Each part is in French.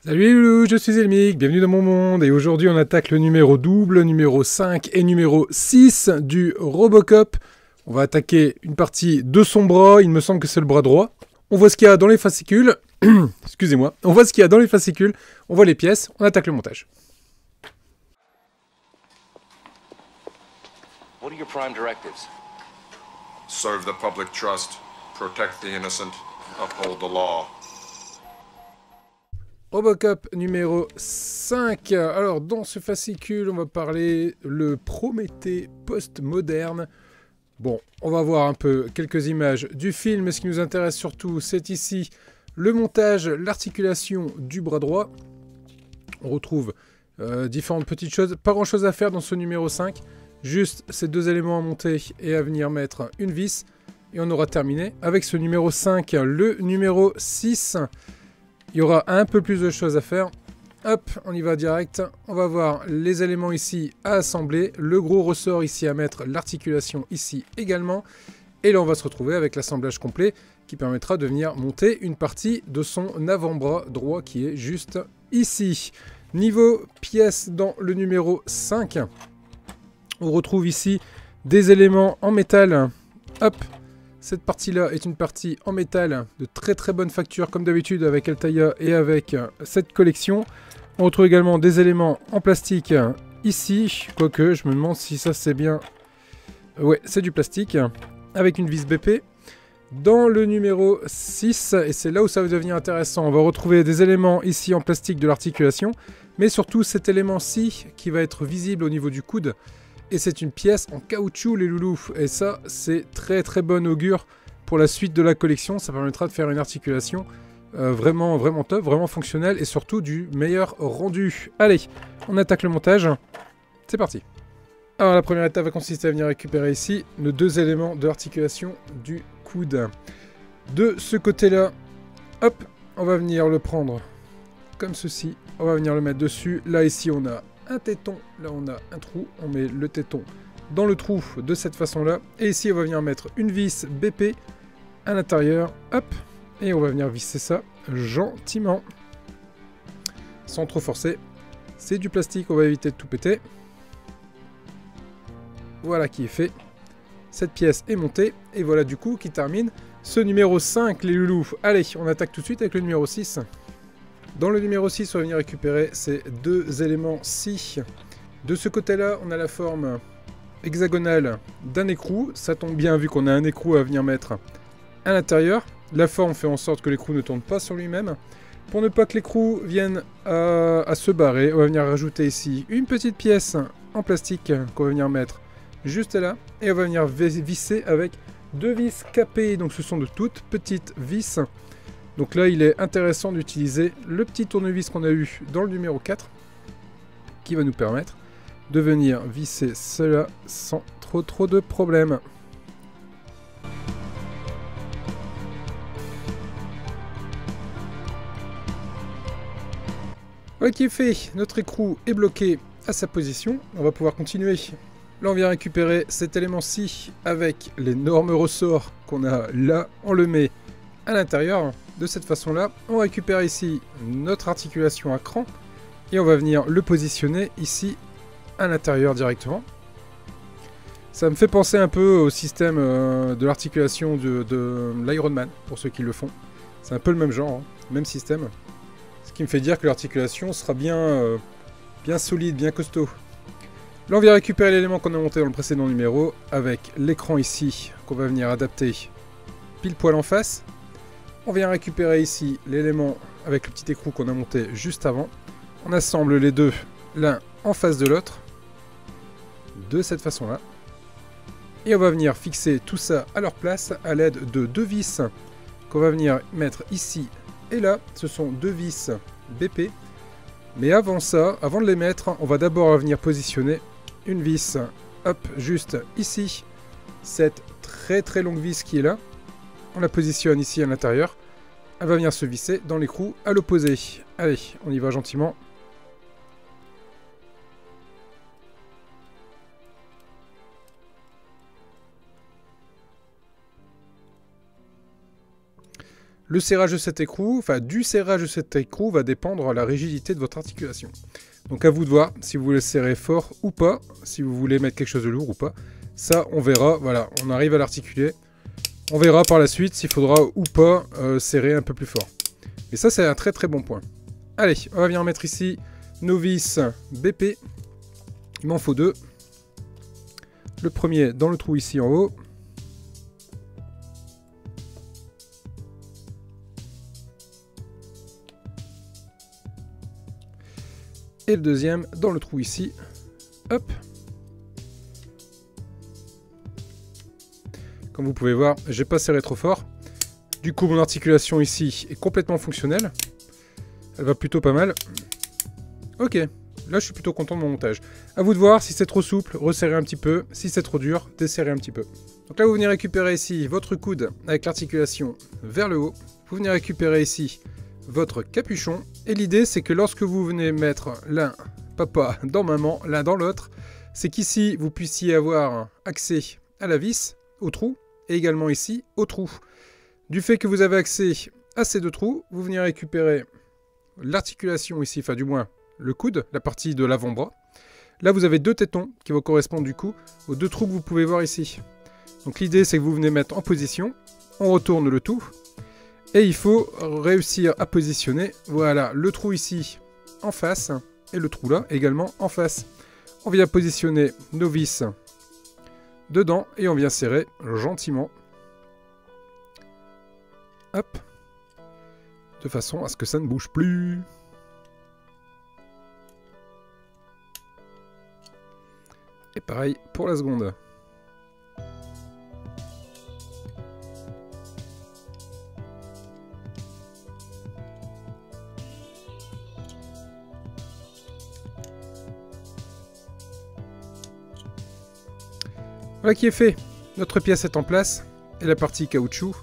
Salut les loulous, je suis Elmic, bienvenue dans mon monde et aujourd'hui on attaque le numéro double, numéro 5 et numéro 6 du Robocop. On va attaquer une partie de son bras, il me semble que c'est le bras droit. On voit ce qu'il y a dans les fascicules, excusez-moi, on voit ce qu'il y a dans les fascicules, on voit les pièces, on attaque le montage. What are your prime directives? Serve the public trust, protect the innocent, uphold the law. Robocop numéro 5. Alors dans ce fascicule, on va parler le Prométhée post-moderne. Bon, on va voir un peu quelques images du film, mais ce qui nous intéresse surtout, c'est ici le montage, l'articulation du bras droit. On retrouve différentes petites choses, pas grand chose à faire dans ce numéro 5, juste ces deux éléments à monter et à venir mettre une vis, et on aura terminé avec ce numéro 5. Le numéro 6, il y aura un peu plus de choses à faire. Hop, on y va direct. On va voir les éléments ici à assembler. Le gros ressort ici à mettre, l'articulation ici également. Et là, on va se retrouver avec l'assemblage complet qui permettra de venir monter une partie de son avant-bras droit qui est juste ici. Niveau pièces dans le numéro 5, on retrouve ici des éléments en métal. Hop. Cette partie-là est une partie en métal de très très bonne facture, comme d'habitude avec Altaïa et avec cette collection. On retrouve également des éléments en plastique ici, quoique je me demande si ça c'est bien... Ouais, c'est du plastique, avec une vis BP. Dans le numéro 6, et c'est là où ça va devenir intéressant, on va retrouver des éléments ici en plastique de l'articulation, mais surtout cet élément-ci qui va être visible au niveau du coude. Et c'est une pièce en caoutchouc les loulous. Et ça, c'est très très bon augure pour la suite de la collection. Ça permettra de faire une articulation vraiment top, vraiment fonctionnelle et surtout du meilleur rendu. Allez, on attaque le montage. C'est parti. Alors la première étape va consister à venir récupérer ici nos deux éléments de l'articulation du coude. De ce côté-là, hop, on va venir le prendre comme ceci. On va venir le mettre dessus. Là, ici, on a un téton, là on a un trou, on met le téton dans le trou de cette façon-là. Et ici, on va venir mettre une vis BP à l'intérieur, hop, et on va venir visser ça gentiment, sans trop forcer. C'est du plastique, on va éviter de tout péter. Voilà qui est fait. Cette pièce est montée, et voilà du coup qui termine ce numéro 5, les loulous. Allez, on attaque tout de suite avec le numéro 6. Dans le numéro 6, on va venir récupérer ces deux éléments-ci. De ce côté-là, on a la forme hexagonale d'un écrou. Ça tombe bien vu qu'on a un écrou à venir mettre à l'intérieur. La forme fait en sorte que l'écrou ne tourne pas sur lui-même. Pour ne pas que l'écrou vienne à se barrer, on va venir rajouter ici une petite pièce en plastique qu'on va venir mettre juste là. Et on va venir visser avec deux vis capées. Donc ce sont de toutes petites vis. Donc là, il est intéressant d'utiliser le petit tournevis qu'on a eu dans le numéro 4 qui va nous permettre de venir visser cela sans trop de problèmes. Voilà qui est fait, notre écrou est bloqué à sa position, on va pouvoir continuer. Là, on vient récupérer cet élément-ci avec l'énorme ressort qu'on a là, on le met à l'intérieur. De cette façon-là, on récupère ici notre articulation à cran et on va venir le positionner ici à l'intérieur directement. Ça me fait penser un peu au système de l'articulation de l'Iron Man, pour ceux qui le font. C'est un peu le même genre, hein, même système. Ce qui me fait dire que l'articulation sera bien solide, bien costaud. Là, on vient récupérer l'élément qu'on a monté dans le précédent numéro avec l'écran ici qu'on va venir adapter pile poil en face. On vient récupérer ici l'élément avec le petit écrou qu'on a monté juste avant. On assemble les deux l'un en face de l'autre, de cette façon-là. Et on va venir fixer tout ça à leur place à l'aide de deux vis qu'on va venir mettre ici et là. Ce sont deux vis BP. Mais avant ça, avant de les mettre, on va d'abord venir positionner une vis, hop, juste ici. Cette très longue vis qui est là. On la positionne ici à l'intérieur. Elle va venir se visser dans l'écrou à l'opposé. Allez, on y va gentiment. Le serrage de cet écrou, enfin du serrage de cet écrou va dépendre la rigidité de votre articulation. Donc à vous de voir si vous voulez serrer fort ou pas, si vous voulez mettre quelque chose de lourd ou pas. Ça, on verra, voilà, on arrive à l'articuler. On verra par la suite s'il faudra ou pas serrer un peu plus fort. Mais ça, c'est un très très bon point. Allez, on va venir mettre ici nos vis BP. Il m'en faut 2. Le premier dans le trou ici en haut. Et le deuxième dans le trou ici. Hop. Comme vous pouvez voir, j'ai pas serré trop fort. Du coup, mon articulation ici est complètement fonctionnelle. Elle va plutôt pas mal. Ok, là je suis plutôt content de mon montage. À vous de voir, si c'est trop souple, resserrez un petit peu. Si c'est trop dur, desserrez un petit peu. Donc là, vous venez récupérer ici votre coude avec l'articulation vers le haut. Vous venez récupérer ici votre capuchon. Et l'idée, c'est que lorsque vous venez mettre l'un, papa, dans maman, l'un dans l'autre, c'est qu'ici, vous puissiez avoir accès à la vis, au trou, et également ici, au trou. Du fait que vous avez accès à ces deux trous, vous venez récupérer l'articulation ici, enfin du moins le coude, la partie de l'avant-bras. Là, vous avez deux tétons qui vont correspondre du coup aux deux trous que vous pouvez voir ici. Donc l'idée, c'est que vous venez mettre en position, on retourne le tout, et il faut réussir à positionner, voilà, le trou ici en face, et le trou là également en face. On vient positionner nos vis dedans, et on vient serrer gentiment. Hop. De façon à ce que ça ne bouge plus. Et pareil pour la seconde. Voilà qui est fait. Notre pièce est en place. Et la partie caoutchouc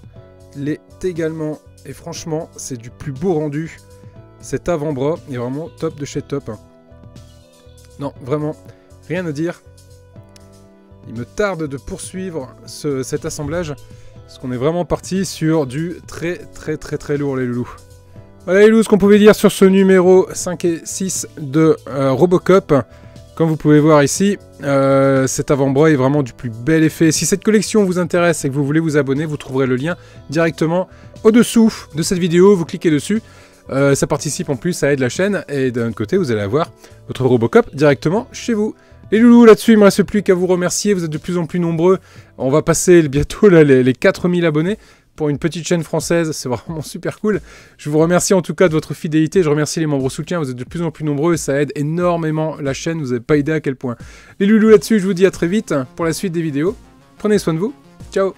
l'est également. Et franchement, c'est du plus beau rendu. Cet avant-bras est vraiment top de chez top. Non, vraiment, rien à dire. Il me tarde de poursuivre cet assemblage. Parce qu'on est vraiment parti sur du très lourd, les loulous. Voilà les loulous, ce qu'on pouvait dire sur ce numéro 5 et 6 de Robocop. Comme vous pouvez voir ici, cet avant-bras est vraiment du plus bel effet. Si cette collection vous intéresse et que vous voulez vous abonner, vous trouverez le lien directement au-dessous de cette vidéo. Vous cliquez dessus, ça participe en plus, ça aide la chaîne. Et d'un autre côté, vous allez avoir votre Robocop directement chez vous. Les loulous, là-dessus, il ne me reste plus qu'à vous remercier. Vous êtes de plus en plus nombreux. On va passer bientôt là, les 4000 abonnés. Pour une petite chaîne française, c'est vraiment super cool. Je vous remercie en tout cas de votre fidélité. Je remercie les membres soutien. Vous êtes de plus en plus nombreux et ça aide énormément la chaîne. Vous n'avez pas idée à quel point. Les loulous là-dessus, je vous dis à très vite pour la suite des vidéos. Prenez soin de vous. Ciao.